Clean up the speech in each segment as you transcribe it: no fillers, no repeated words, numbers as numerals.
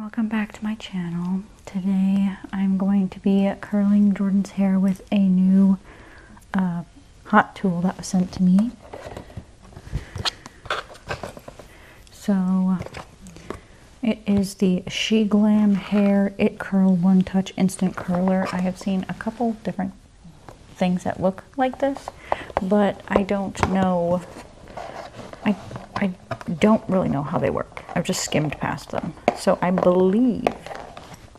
welcome back to my channel. Today I'm going to be curling Jordan's hair with a new hot tool that was sent to me. So it is the SheGlam Hair It Curl One Touch Instant Curler. I have seen a couple different things that look like this, but I don't know. I don't really know how they work. I've just skimmed past them. So I believe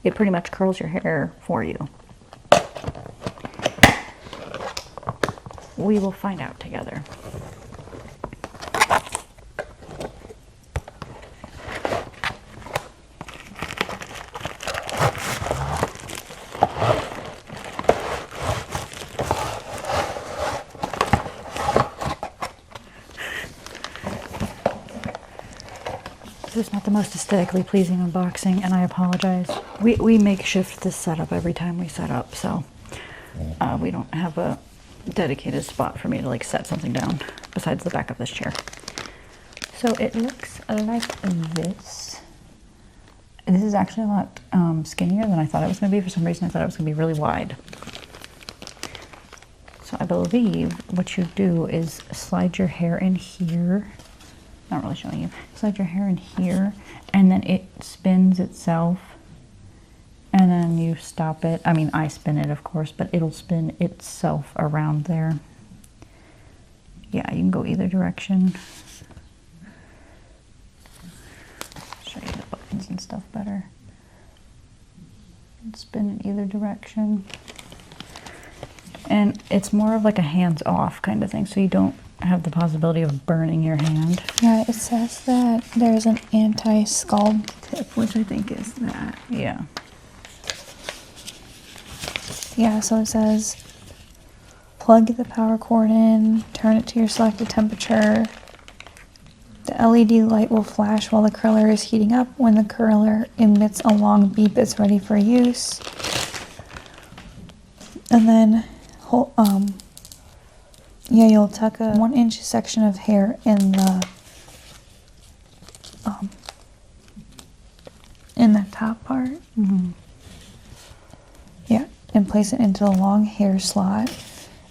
it pretty much curls your hair for you. We will find out together. This is not the most aesthetically pleasing unboxing, and I apologize. We makeshift this setup every time we set up, so we don't have a dedicated spot for me to like set something down besides the back of this chair. So it looks like this. This is actually a lot skinnier than I thought it was going to be. For some reason I thought it was going to be really wide. So I believe what you do is slide your hair in here. Not really showing you. Slide your hair in here, and then it spins itself, and then you stop it. I mean, I spin it, of course, but it'll spin itself around there. Yeah, you can go either direction. Show you the buttons and stuff better. Spin in either direction. And it's more of like a hands-off kind of thing, so you don't have the possibility of burning your hand. Yeah, it says that there's an anti-scald tip, which I think is that. Yeah. Yeah, so it says plug the power cord in, turn it to your selected temperature. The LED light will flash while the curler is heating up. When the curler emits a long beep, it's ready for use. And then yeah, you'll tuck a 1-inch section of hair in the top part. Mm-hmm. Yeah, and place it into the long hair slot,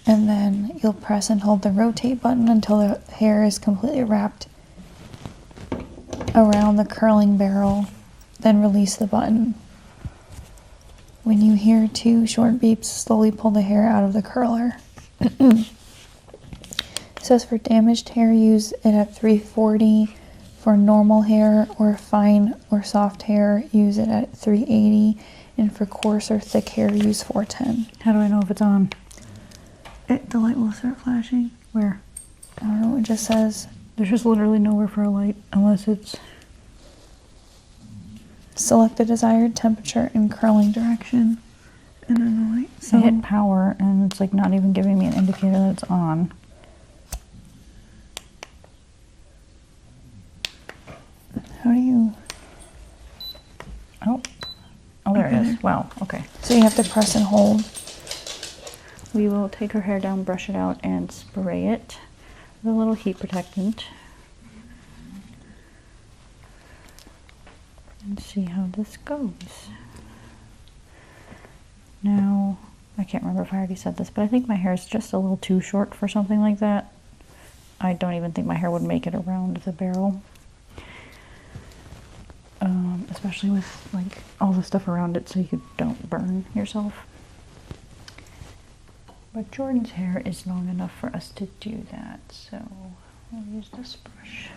and then you'll press and hold the rotate button until the hair is completely wrapped around the curling barrel. Then release the button. When you hear 2 short beeps, slowly pull the hair out of the curler. It says for damaged hair, use it at 340. For normal hair or fine or soft hair, use it at 380. And for coarse or thick hair, use 410. How do I know if it's on? The light will start flashing. Where? I don't know, it just says... There's just literally nowhere for a light unless it's... Select the desired temperature and curling direction. And then the light. So I hit power and it's like not even giving me an indicator that it's on. How do you... Oh, there it is. Wow, okay. So you have to press and hold. We will take her hair down, brush it out, and spray it with a little heat protectant. And see how this goes. Now, I can't remember if I already said this, but I think my hair is just a little too short for something like that. I don't even think my hair would make it around the barrel. Especially with like all the stuff around it so you don't burn yourself. But Jordan's hair is long enough for us to do that, so we'll use this brush.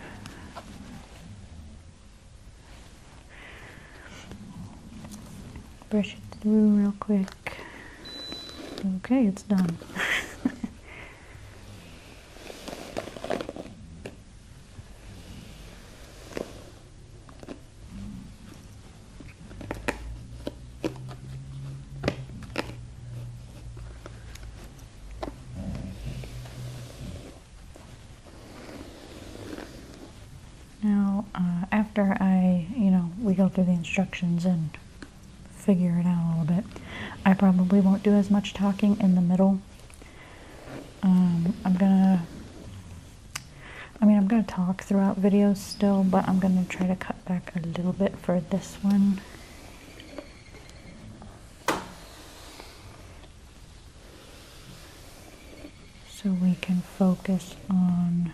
Brush it through real quick. Okay, it's done. Now, after we go through the instructions and figure it out a little bit, I probably won't do as much talking in the middle. I'm gonna talk throughout videos still, but I'm gonna try to cut back a little bit for this one. so we can focus on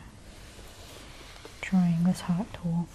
trying this hot tool.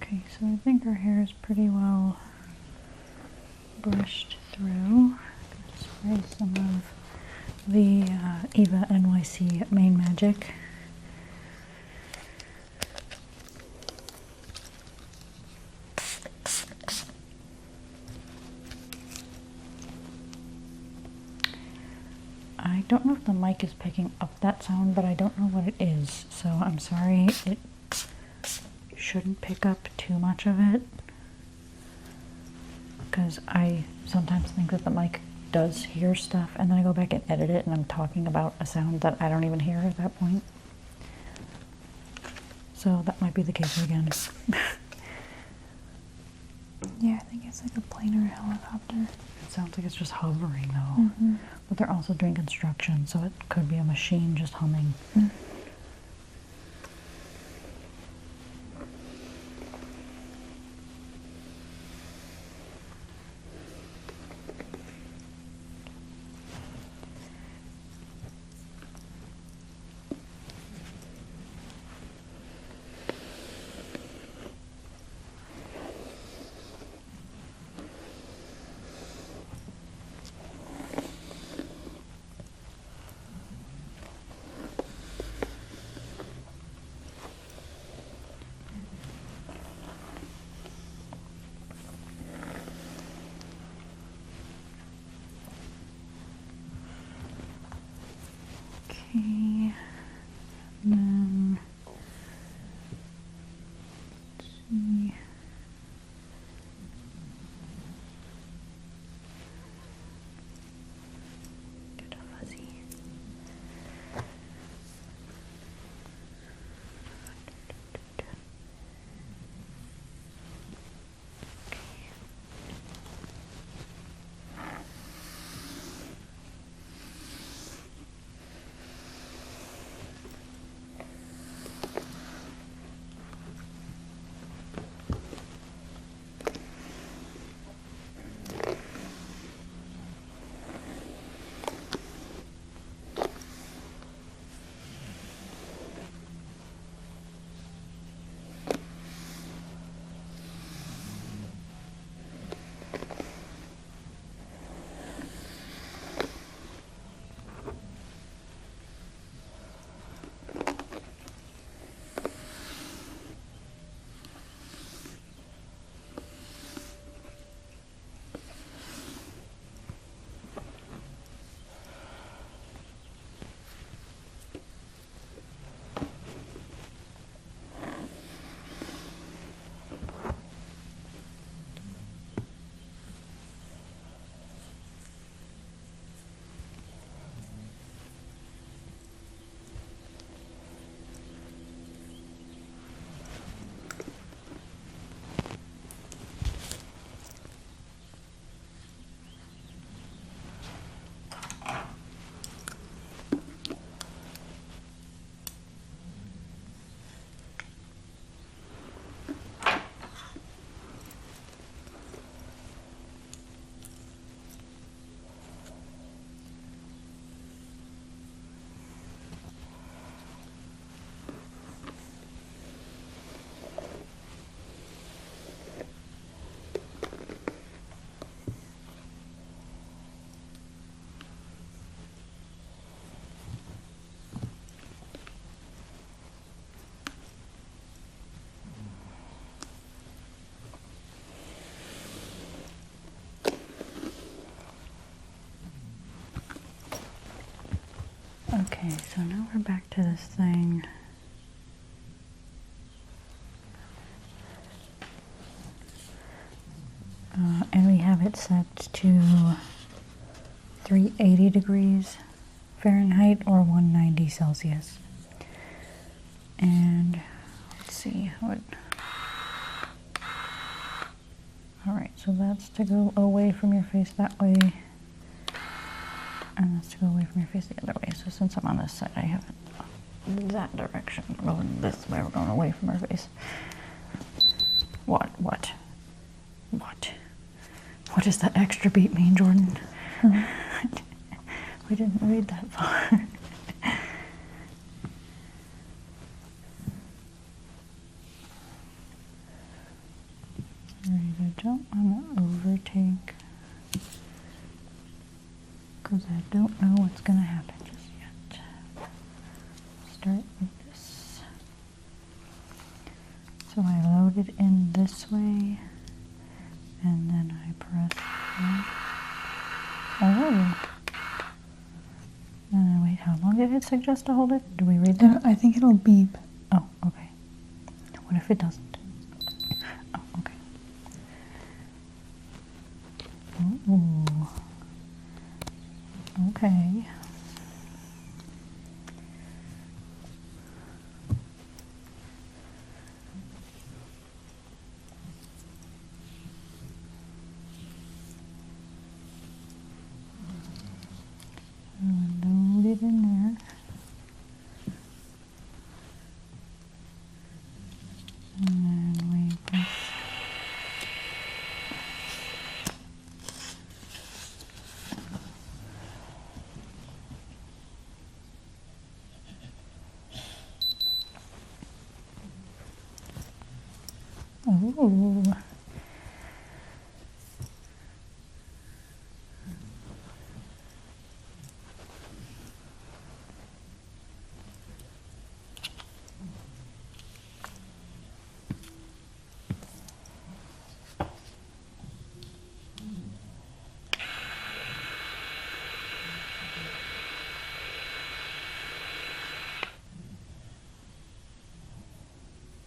Okay, so I think our hair is pretty well brushed through. Spray some of the Eva NYC Main Magic. I don't know if the mic is picking up that sound, but I don't know what it is, so I'm sorry. It shouldn't pick up too much of it, because I sometimes think that the mic does hear stuff, and then I go back and edit it, and I'm talking about a sound that I don't even hear at that point. So that might be the case again. Yeah, I think it's like a plane or a helicopter. It sounds like it's just hovering though. But they're also doing construction, so it could be a machine just humming. Okay, so now we're back to this thing. And we have it set to 380 degrees Fahrenheit or 190 Celsius. And let's see what. All right, so that's to go away from your face that way. And that's to go away from your face the other way. So since I'm on this side, I have it that direction. We're going this way, we're going away from our face. What? What does that extra beat mean, Jordan? We didn't read that far. Ready to jump on the overtake. Because I don't know what's going to happen just yet. Start with this. So I load it in this way, and then I press that. Oh. And then wait, how long did it suggest to hold it? Do we read that? I think it'll beep. Oh, okay. What if it doesn't? Oh, okay. Ooh. Okay. Load it in there. And then we press. Ooh.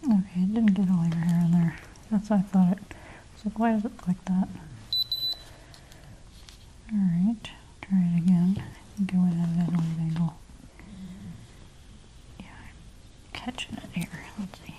Okay, it didn't get all your hair in there. That's what I thought it. I was like, why does it look like that? Alright, try it again. I think I went at an right angle. Yeah, I'm catching it here. Let's see.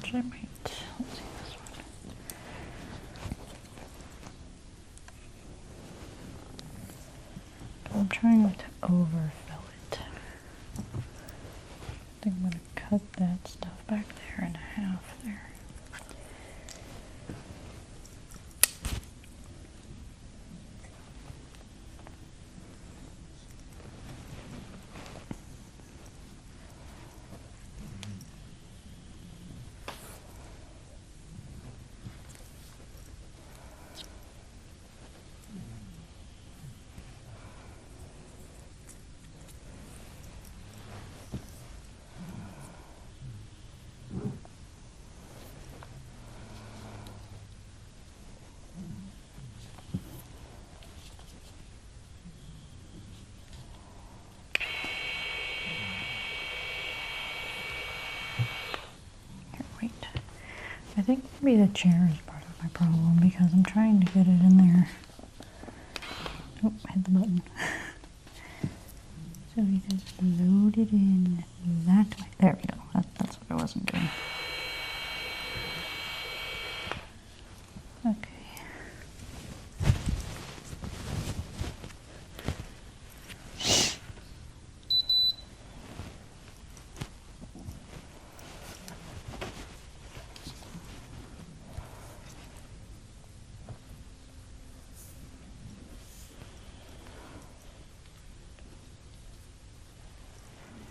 Actually, I might. Let's see this one. I'm trying not to overfill it. I think I'm going to cut that stuff back there in half there. Wait. I think maybe the chair is part of my problem because I'm trying to get it in there. Oh, hit the button. So we just load it in that way. There we go. That's what I wasn't doing. Okay.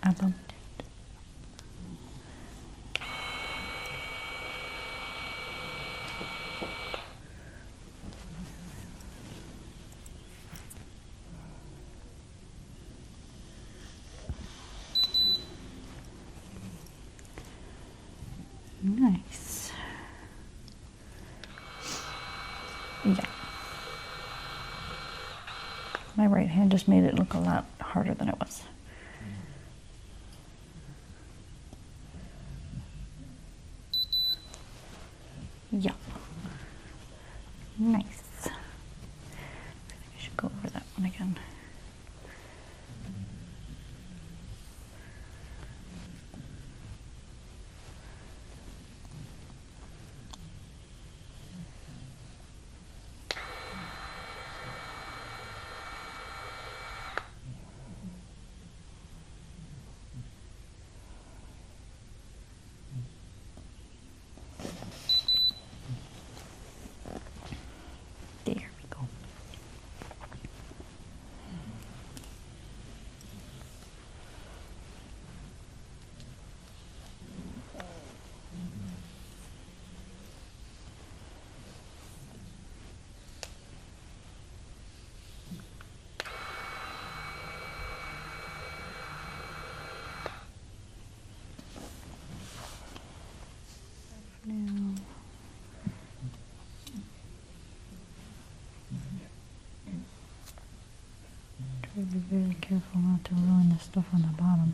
album. Nice. Yeah. My right hand just made it look a lot harder than it was. Yeah. Nice. I think I should go over that one again. There we go. Now, try to be very careful not to ruin the stuff on the bottom.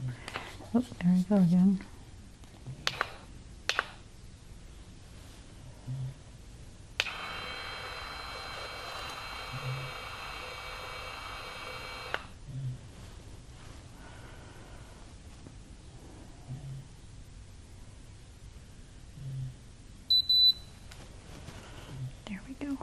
Oh, there we go again. There we go.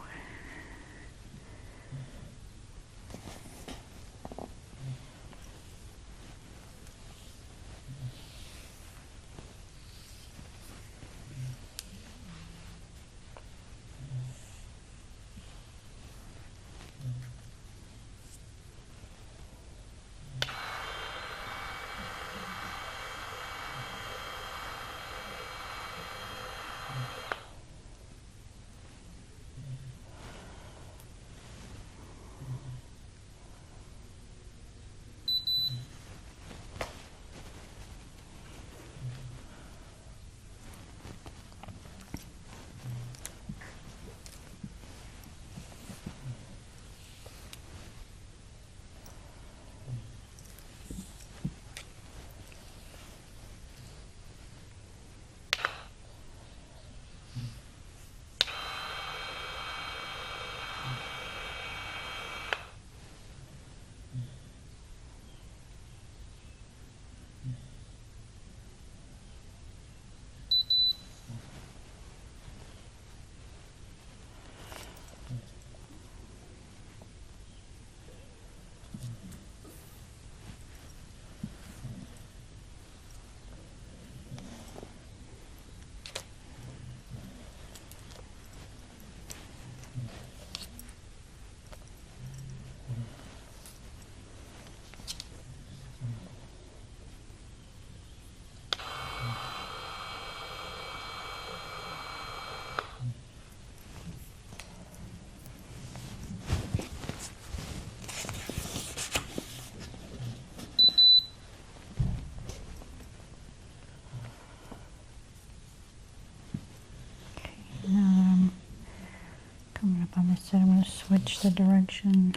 Coming up on this side, I'm going to switch the direction.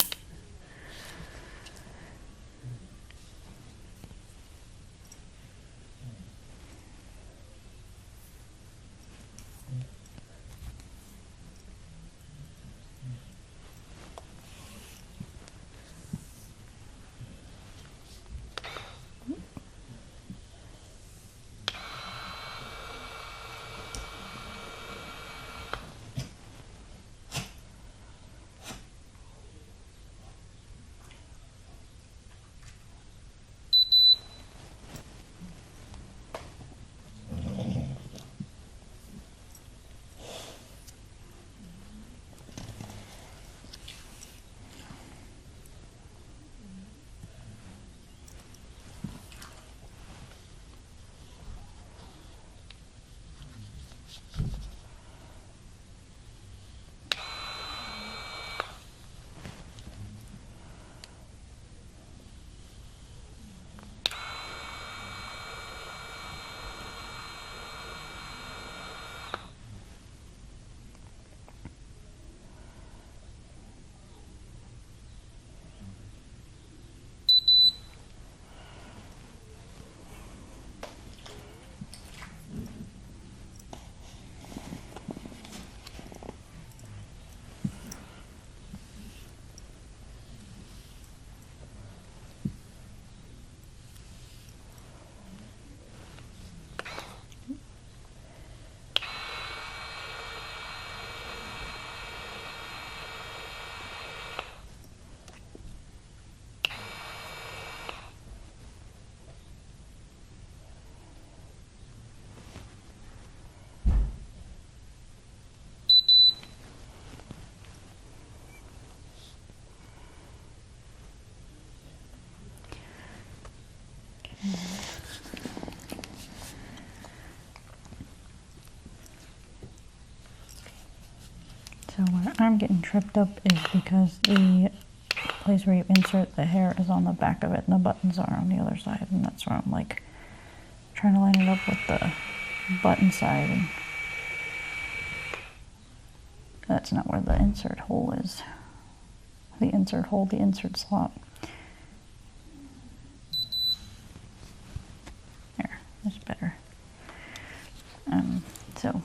So where I'm getting tripped up is because the place where you insert the hair is on the back of it and the buttons are on the other side, and that's where I'm like trying to line it up with the button side, and that's not where the insert hole is. The insert hole, the insert slot. There, that's better. So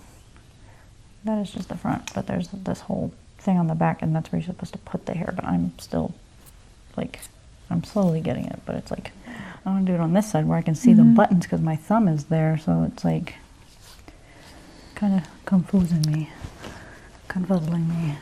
that is just the front, but there's this whole thing on the back, and that's where you're supposed to put the hair, but I'm still, like, I'm slowly getting it, but it's like, I want to do it on this side where I can see the buttons because my thumb is there, so it's like, kind of confusing me, confuzzling me.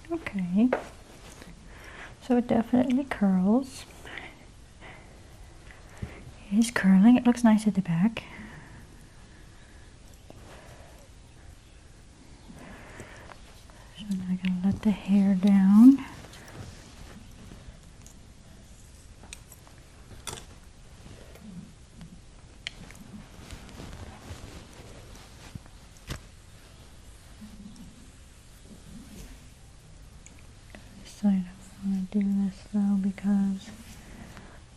Okay, so it definitely curls. It is curling. It looks nice at the back. So now I gotta let the hair down. So I don't want to do this though because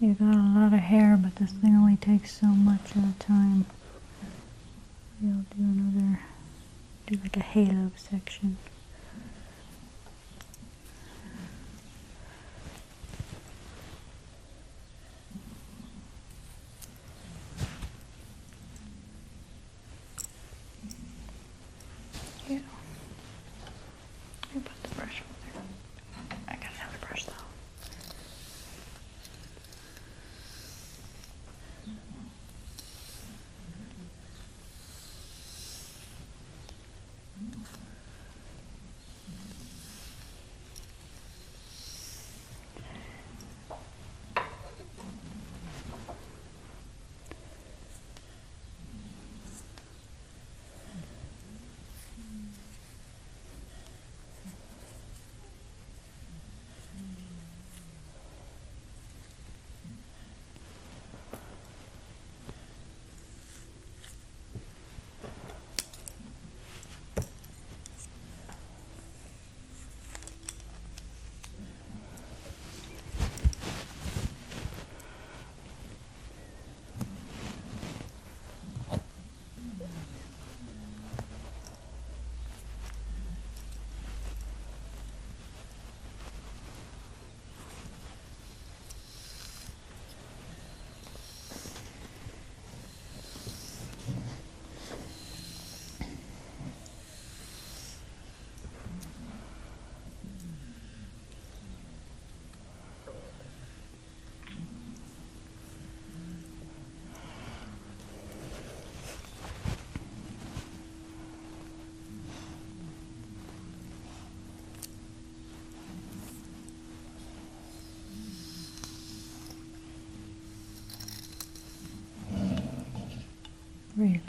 you got a lot of hair, but this thing only takes so much at a time. Maybe I'll do another, do like a halo section. Yeah. I'll put the brush over there. I got another brush though. Really?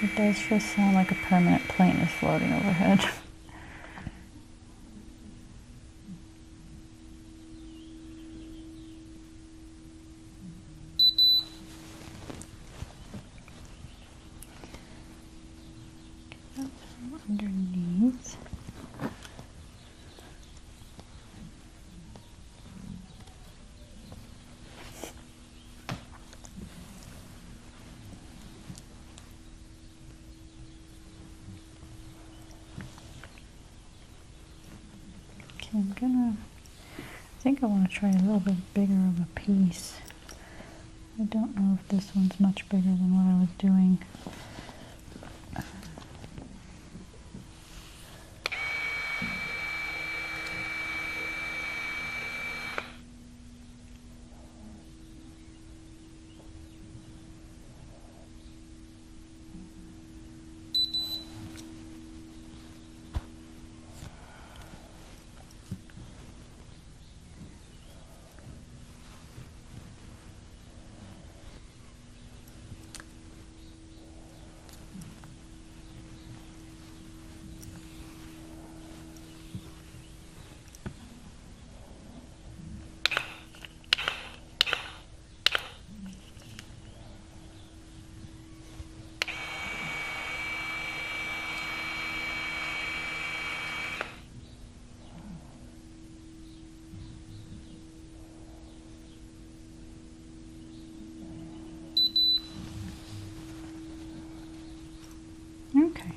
It does just sound like a permanent plane is floating overhead. Underneath. Okay, I think I want to try a little bit bigger of a piece. I don't know if this one's much bigger than what I was doing. Okay.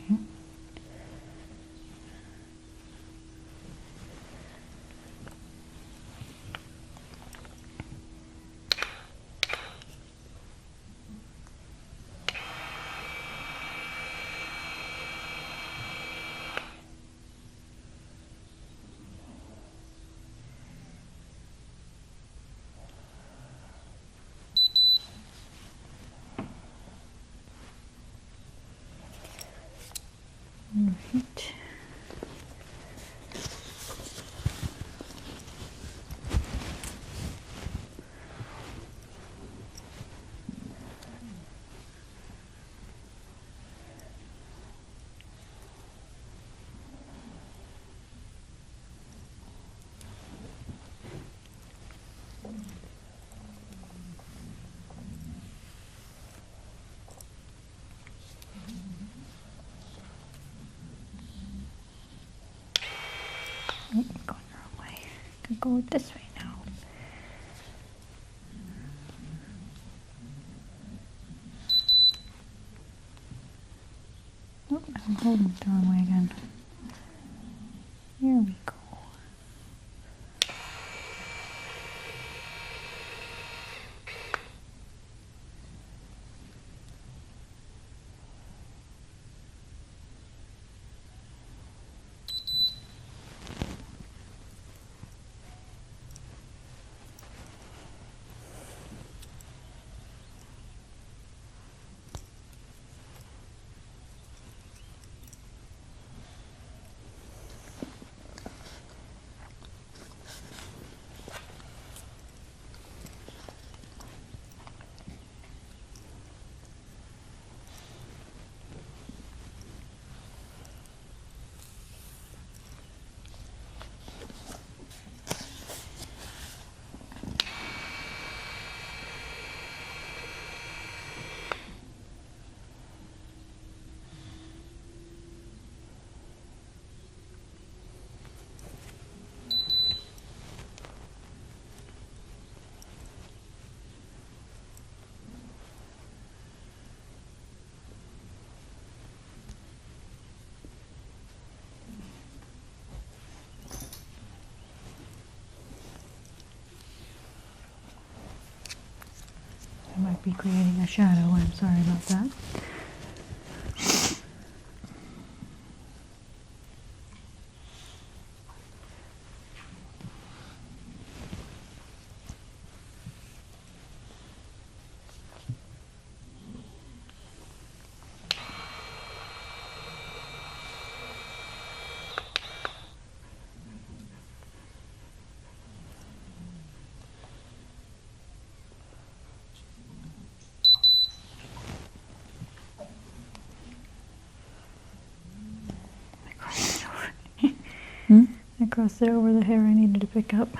Right. Oh, I'm going the wrong way. Could go this way now. Oh, I'm holding it the wrong way again. Here we go. be creating a shadow. I'm sorry about that. Hmm? I crossed it over the hair I needed to pick up.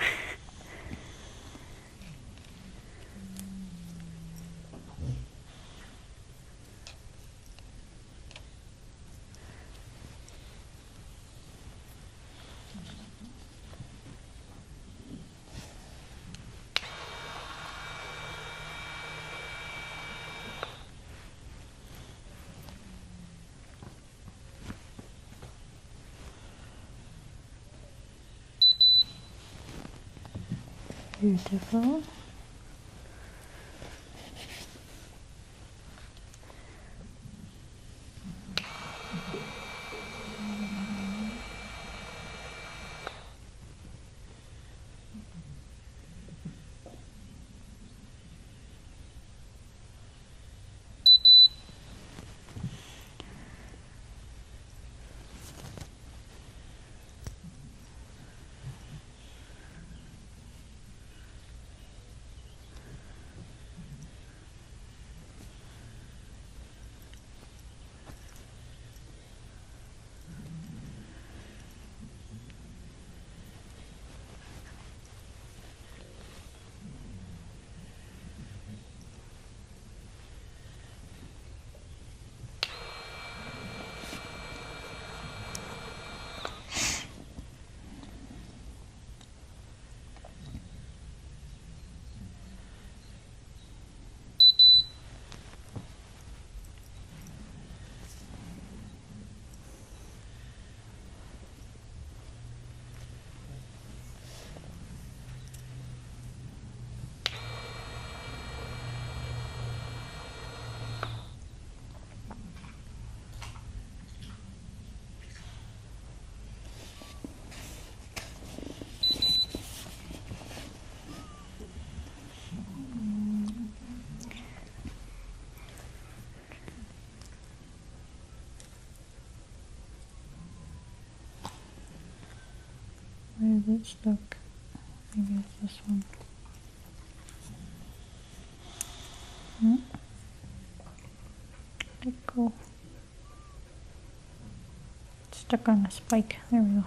Beautiful. Where is it stuck? Maybe it's this one. Hmm? Let it go. It's stuck on the spike. There we go.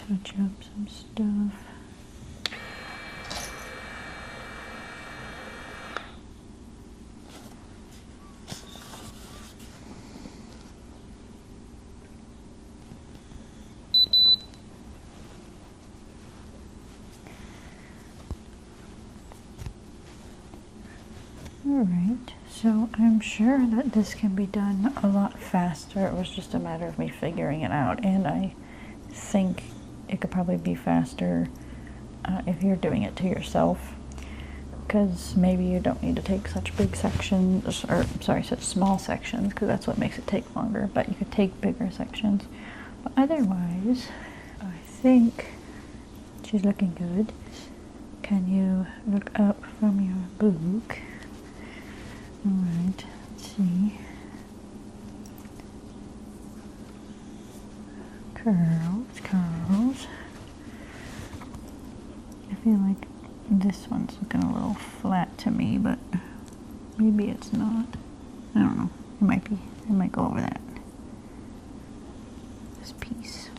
touch up some stuff. Alright, so I'm sure that this can be done a lot faster. It was just a matter of me figuring it out, and I think it could probably be faster if you're doing it to yourself, because maybe you don't need to take such big sections, or sorry, such small sections, because that's what makes it take longer, but you could take bigger sections. But otherwise, I think she's looking good. Can you look up from your book? Alright, let's see. Curls, curls. I feel like this one's looking a little flat to me, but maybe it's not. I don't know. It might be. I might go over that. This piece.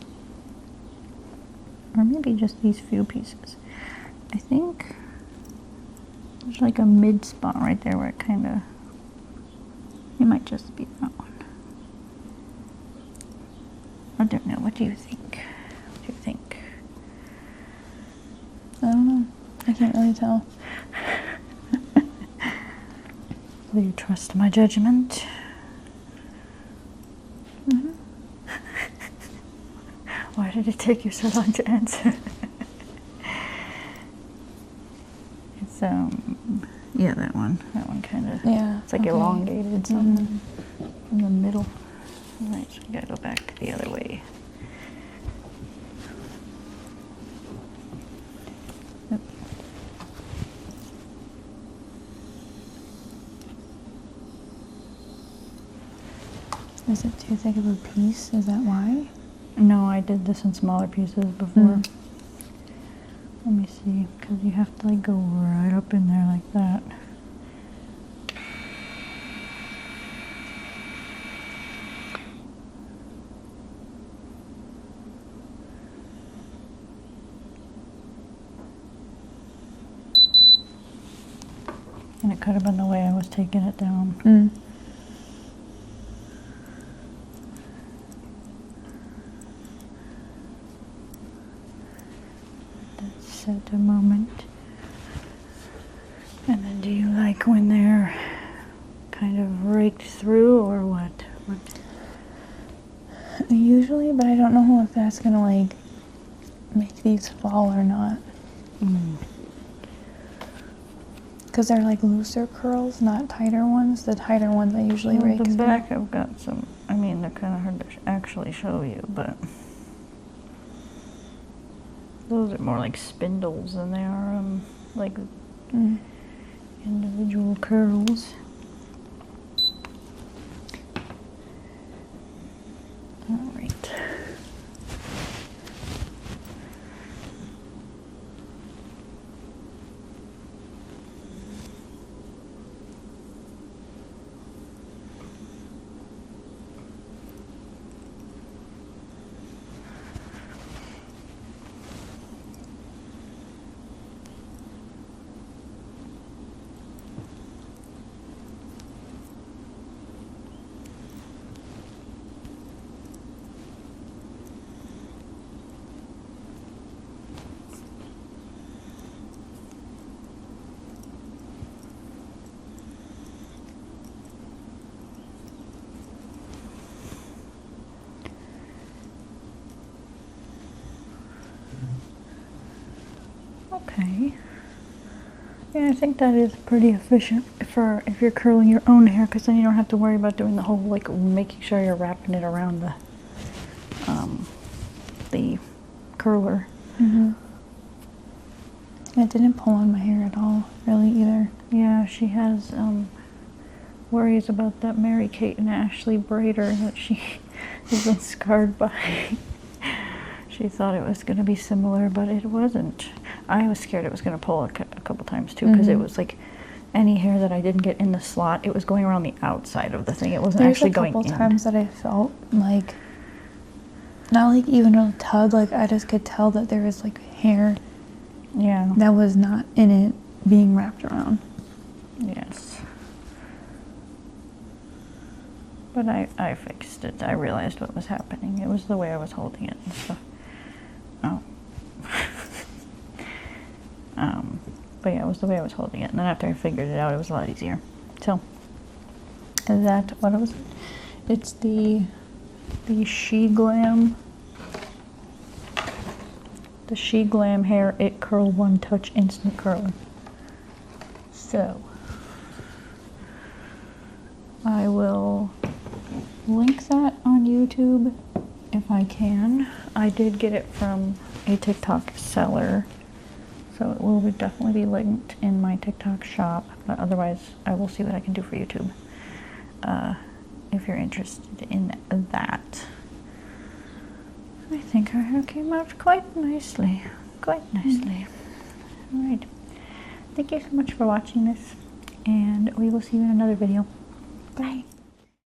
Or maybe just these few pieces. I think there's like a mid spot right there where it kind of, it might just be that one. I don't know. What do you think? What do you think? I don't know. I can't really tell. Will you trust my judgment? Mm-hmm. Why did it take you so long to answer? It's yeah, that one kind of, Yeah. it's like okay. elongated something in the middle. All right, so we gotta go back the other way. Yep. Is it too thick of a piece? Is that why? No, I did this in smaller pieces before. Let me see, because you have to like go right up in there like that. And it could have been the way I was taking it down. Mm. That's set a moment. And then do you like when they're kind of raked through, or what? Usually, but I don't know if that's gonna like make these fall or not. Because they're like looser curls, not tighter ones. The tighter ones I usually Well, rake the through. back I've got some, I mean, they're kind of hard to actually show you, but those are more like spindles than they are like Mm. individual curls. All right. Okay. Yeah, I think that is pretty efficient for if you're curling your own hair, because then you don't have to worry about doing the whole, like, making sure you're wrapping it around the curler. Mm-hmm. It didn't pull on my hair at all, really, either. Yeah, she has worries about that Mary Kate and Ashley braider that she has been scarred by. She thought it was going to be similar, but it wasn't. I was scared it was going to pull a couple times too, because it was like any hair that I didn't get in the slot, it was going around the outside of the thing. It wasn't There's actually a going couple in. times that I felt like not like even a tug, like I just could tell that there was like hair Yeah. that was not in it being wrapped around. Yes. But I fixed it. I realized what was happening. It was the way I was holding it and stuff. Oh. But yeah, it was the way I was holding it. And then after I figured it out, it was a lot easier. So, is that what it was? It's the SheGlam. The SheGlam Hair It Curl One Touch Instant Curler. So, I will link that on YouTube if I can. I did get it from a TikTok seller, so it will definitely be linked in my TikTok shop, but otherwise I will see what I can do for YouTube if you're interested in that. I think our hair came out quite nicely. Quite nicely. Alright. Thank you so much for watching this, and we will see you in another video. Bye.